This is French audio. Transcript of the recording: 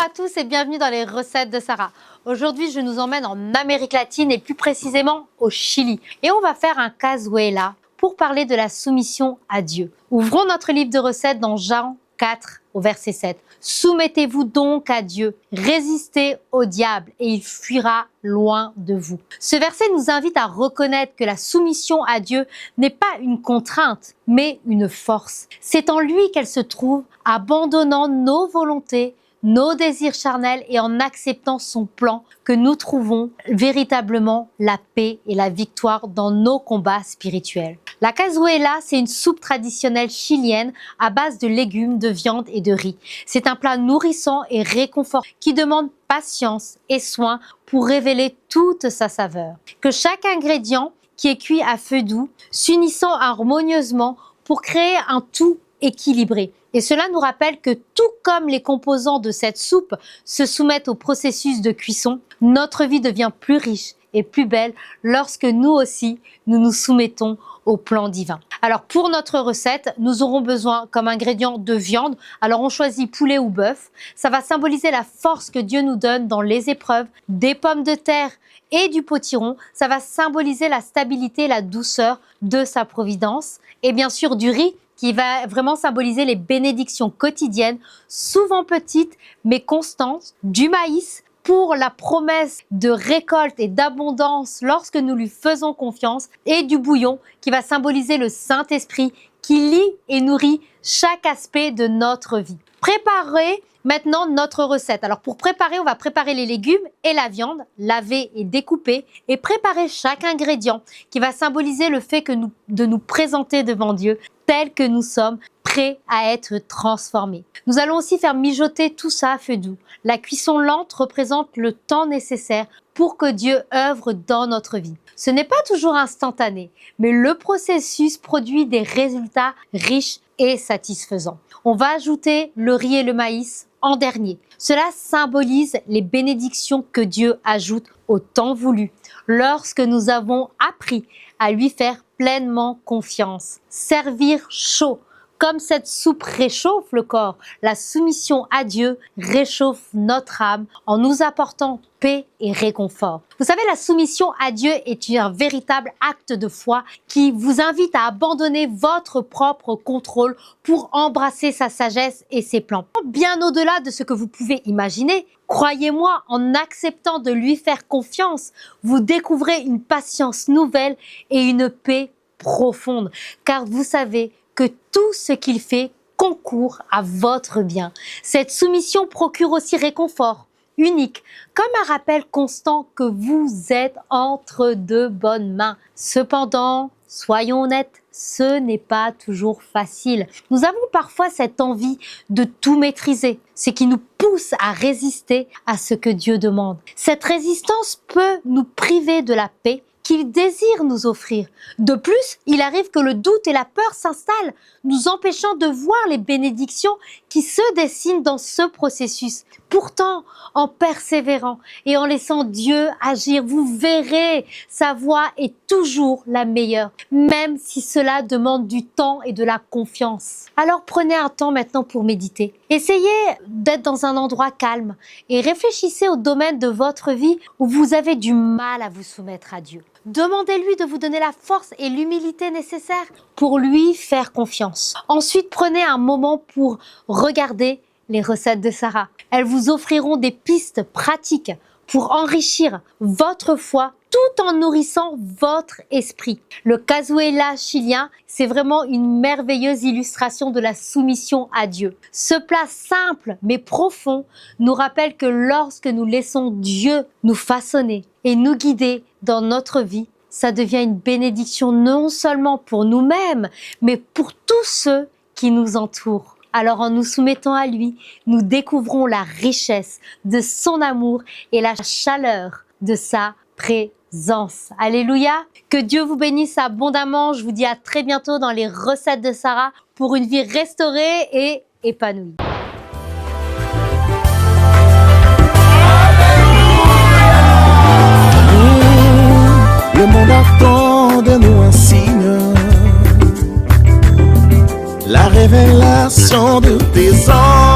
à tous et bienvenue dans les recettes de Sarah. Aujourd'hui, je nous emmène en Amérique latine et plus précisément au Chili. Et on va faire un cazuela pour parler de la soumission à Dieu. Ouvrons notre livre de recettes dans Jean 4 au verset 7. Soumettez-vous donc à Dieu, résistez au diable et il fuira loin de vous. Ce verset nous invite à reconnaître que la soumission à Dieu n'est pas une contrainte, mais une force. C'est en lui qu'elle se trouve, abandonnant nos volontés, nos désirs charnels et en acceptant son plan que nous trouvons véritablement la paix et la victoire dans nos combats spirituels. La cazuela, c'est une soupe traditionnelle chilienne à base de légumes, de viande et de riz. C'est un plat nourrissant et réconfortant qui demande patience et soin pour révéler toute sa saveur. Que chaque ingrédient qui est cuit à feu doux, s'unissant harmonieusement pour créer un tout équilibré. Et cela nous rappelle que tout comme les composants de cette soupe se soumettent au processus de cuisson, notre vie devient plus riche et plus belle lorsque nous aussi, nous nous soumettons au plan divin. Alors pour notre recette, nous aurons besoin comme ingrédient de viande. Alors on choisit poulet ou bœuf. Ça va symboliser la force que Dieu nous donne dans les épreuves, des pommes de terre et du potiron. Ça va symboliser la stabilité et la douceur de sa providence. Et bien sûr du riz, qui va vraiment symboliser les bénédictions quotidiennes, souvent petites mais constantes, du maïs pour la promesse de récolte et d'abondance lorsque nous lui faisons confiance, et du bouillon qui va symboliser le Saint-Esprit qui lie et nourrit chaque aspect de notre vie. Préparez maintenant notre recette. Alors pour préparer, on va préparer les légumes et la viande, laver et découper, et préparer chaque ingrédient qui va symboliser le fait de nous présenter devant Dieu tels que nous sommes, prêts à être transformés. Nous allons aussi faire mijoter tout ça à feu doux. La cuisson lente représente le temps nécessaire pour que Dieu œuvre dans notre vie. Ce n'est pas toujours instantané, mais le processus produit des résultats riches et satisfaisants. On va ajouter le riz et le maïs en dernier. Cela symbolise les bénédictions que Dieu ajoute au temps voulu, lorsque nous avons appris à lui faire pleinement confiance. Servir chaud, comme cette soupe réchauffe le corps, la soumission à Dieu réchauffe notre âme en nous apportant paix et réconfort. Vous savez, la soumission à Dieu est un véritable acte de foi qui vous invite à abandonner votre propre contrôle pour embrasser sa sagesse et ses plans. Bien au-delà de ce que vous pouvez imaginer, croyez-moi, en acceptant de lui faire confiance, vous découvrez une patience nouvelle et une paix profonde, car vous savez que tout ce qu'il fait concourt à votre bien. Cette soumission procure aussi réconfort, unique, comme un rappel constant que vous êtes entre de bonnes mains. Cependant, soyons honnêtes, ce n'est pas toujours facile. Nous avons parfois cette envie de tout maîtriser, ce qui nous pousse à résister à ce que Dieu demande. Cette résistance peut nous priver de la paix qu'il désire nous offrir. De plus, il arrive que le doute et la peur s'installent, nous empêchant de voir les bénédictions qui se dessinent dans ce processus. Pourtant, en persévérant et en laissant Dieu agir, vous verrez, sa voie est toujours la meilleure, même si cela demande du temps et de la confiance. Alors prenez un temps maintenant pour méditer. Essayez d'être dans un endroit calme et réfléchissez au domaine de votre vie où vous avez du mal à vous soumettre à Dieu. Demandez-lui de vous donner la force et l'humilité nécessaires pour lui faire confiance. Ensuite, prenez un moment pour regarder les recettes de Sarah. Elles vous offriront des pistes pratiques pour enrichir votre foi tout en nourrissant votre esprit. Le cazuela chilien, c'est vraiment une merveilleuse illustration de la soumission à Dieu. Ce plat simple mais profond nous rappelle que lorsque nous laissons Dieu nous façonner et nous guider dans notre vie, ça devient une bénédiction non seulement pour nous-mêmes, mais pour tous ceux qui nous entourent. Alors en nous soumettant à lui, nous découvrons la richesse de son amour et la chaleur de sa présence. Alléluia! Que Dieu vous bénisse abondamment. Je vous dis à très bientôt dans les recettes de Sarah pour une vie restaurée et épanouie. Le monde attend de nous un signe, la révélation de tes anges.